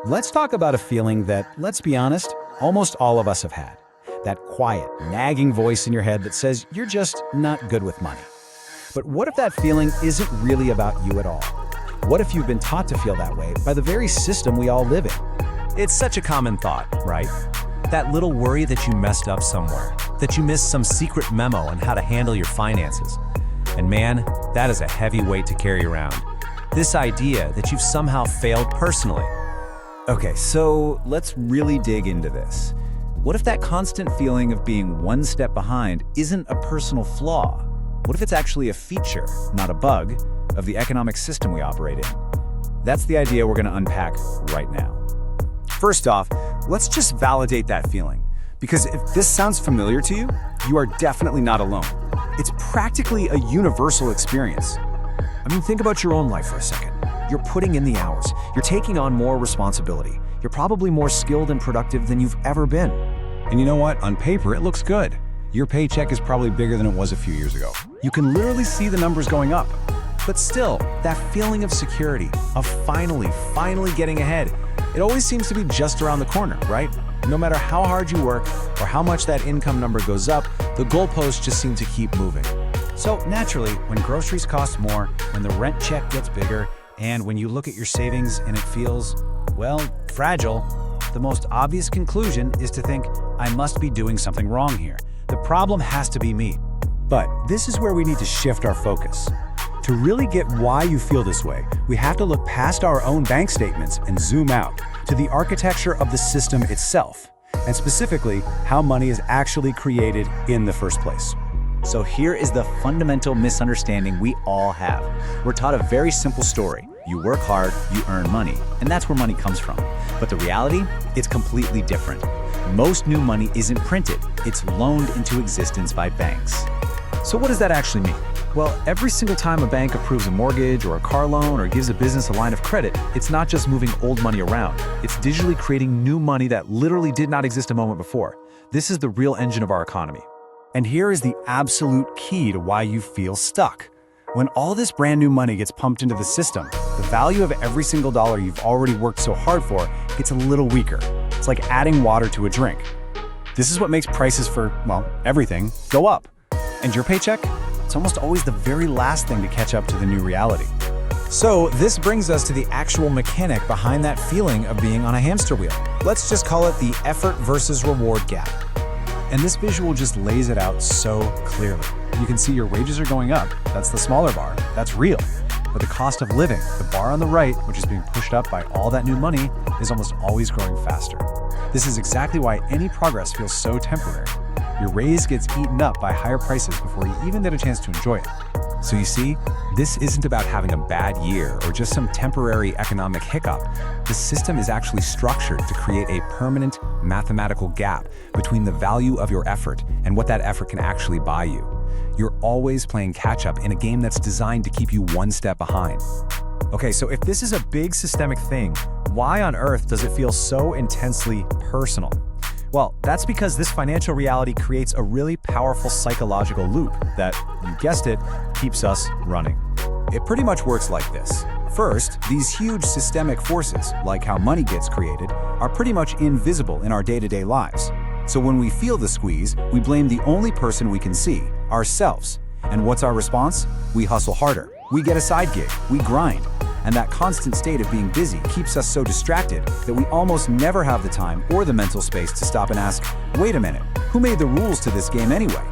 Let's talk about a feeling that, let's be honest, almost all of us have had. That quiet, nagging voice in your head that says you're just not good with money. But what if that feeling isn't really about you at all? What if you've been taught to feel that way by the very system we all live in? It's such a common thought, right? That little worry that you messed up somewhere, that you missed some secret memo on how to handle your finances. And man, that is a heavy weight to carry around. This idea that you've somehow failed personally. Okay, so let's really dig into this. What if that constant feeling of being one step behind isn't a personal flaw? What if it's actually a feature, not a bug, of the economic system we operate in? That's the idea we're going to unpack right now. First off, let's just validate that feeling. Because if this sounds familiar to you, you are definitely not alone. It's practically a universal experience. I mean, think about your own life for a second. You're putting in the hours. You're taking on more responsibility. You're probably more skilled and productive than you've ever been. And you know what? On paper, it looks good. Your paycheck is probably bigger than it was a few years ago. You can literally see the numbers going up. But still, that feeling of security, of finally getting ahead, it always seems to be just around the corner, right? No matter how hard you work or how much that income number goes up, the goalposts just seem to keep moving. So naturally, when groceries cost more, when the rent check gets bigger, and when you look at your savings and it feels, well, fragile, the most obvious conclusion is to think, I must be doing something wrong here. The problem has to be me. But this is where we need to shift our focus. To really get why you feel this way, we have to look past our own bank statements and zoom out to the architecture of the system itself, and specifically how money is actually created in the first place. So here is the fundamental misunderstanding we all have. We're taught a very simple story. You work hard, you earn money, and that's where money comes from. But the reality, it's completely different. Most new money isn't printed, it's loaned into existence by banks. So what does that actually mean? Well, every single time a bank approves a mortgage or a car loan or gives a business a line of credit, it's not just moving old money around. It's digitally creating new money that literally did not exist a moment before. This is the real engine of our economy. And here is the absolute key to why you feel stuck. When all this brand new money gets pumped into the system, the value of every single dollar you've already worked so hard for gets a little weaker. It's like adding water to a drink. This is what makes prices for, well, everything go up. And your paycheck? It's almost always the very last thing to catch up to the new reality. So this brings us to the actual mechanic behind that feeling of being on a hamster wheel. Let's just call it the effort versus reward gap. And this visual just lays it out so clearly. You can see your wages are going up. That's the smaller bar. That's real. But the cost of living, the bar on the right, which is being pushed up by all that new money, is almost always growing faster. This is exactly why any progress feels so temporary. Your raise gets eaten up by higher prices before you even get a chance to enjoy it. So you see, this isn't about having a bad year or just some temporary economic hiccup. The system is actually structured to create a permanent mathematical gap between the value of your effort and what that effort can actually buy you. You're always playing catch-up in a game that's designed to keep you one step behind. Okay, so if this is a big systemic thing, why on earth does it feel so intensely personal? Well, that's because this financial reality creates a really powerful psychological loop that, you guessed it, keeps us running. It pretty much works like this. First, these huge systemic forces, like how money gets created, are pretty much invisible in our day-to-day lives. So when we feel the squeeze, we blame the only person we can see, ourselves. And what's our response? We hustle harder. We get a side gig. We grind. And that constant state of being busy keeps us so distracted that we almost never have the time or the mental space to stop and ask, wait a minute, who made the rules to this game anyway?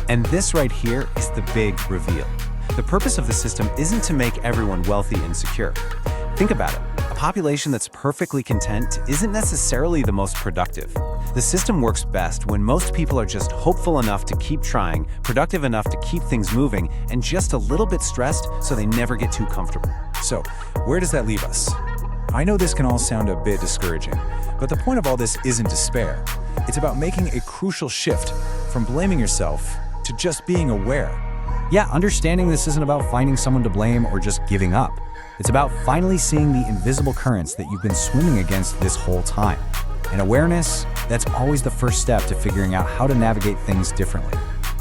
And this right here is the big reveal. The purpose of the system isn't to make everyone wealthy and secure. Think about it. A population that's perfectly content isn't necessarily the most productive. The system works best when most people are just hopeful enough to keep trying, productive enough to keep things moving, and just a little bit stressed so they never get too comfortable. So, where does that leave us? I know this can all sound a bit discouraging, but the point of all this isn't despair. It's about making a crucial shift from blaming yourself to just being aware. Yeah, understanding this isn't about finding someone to blame or just giving up. It's about finally seeing the invisible currents that you've been swimming against this whole time. And awareness, that's always the first step to figuring out how to navigate things differently.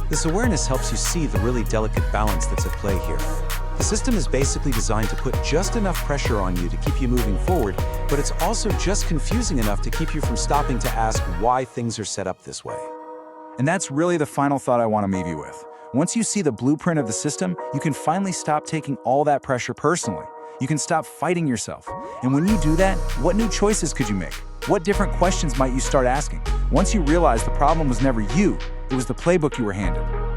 This awareness helps you see the really delicate balance that's at play here. The system is basically designed to put just enough pressure on you to keep you moving forward, but it's also just confusing enough to keep you from stopping to ask why things are set up this way. And that's really the final thought I want to leave you with. Once you see the blueprint of the system, you can finally stop taking all that pressure personally. You can stop fighting yourself. And when you do that, what new choices could you make? What different questions might you start asking? Once you realize the problem was never you, it was the playbook you were handed.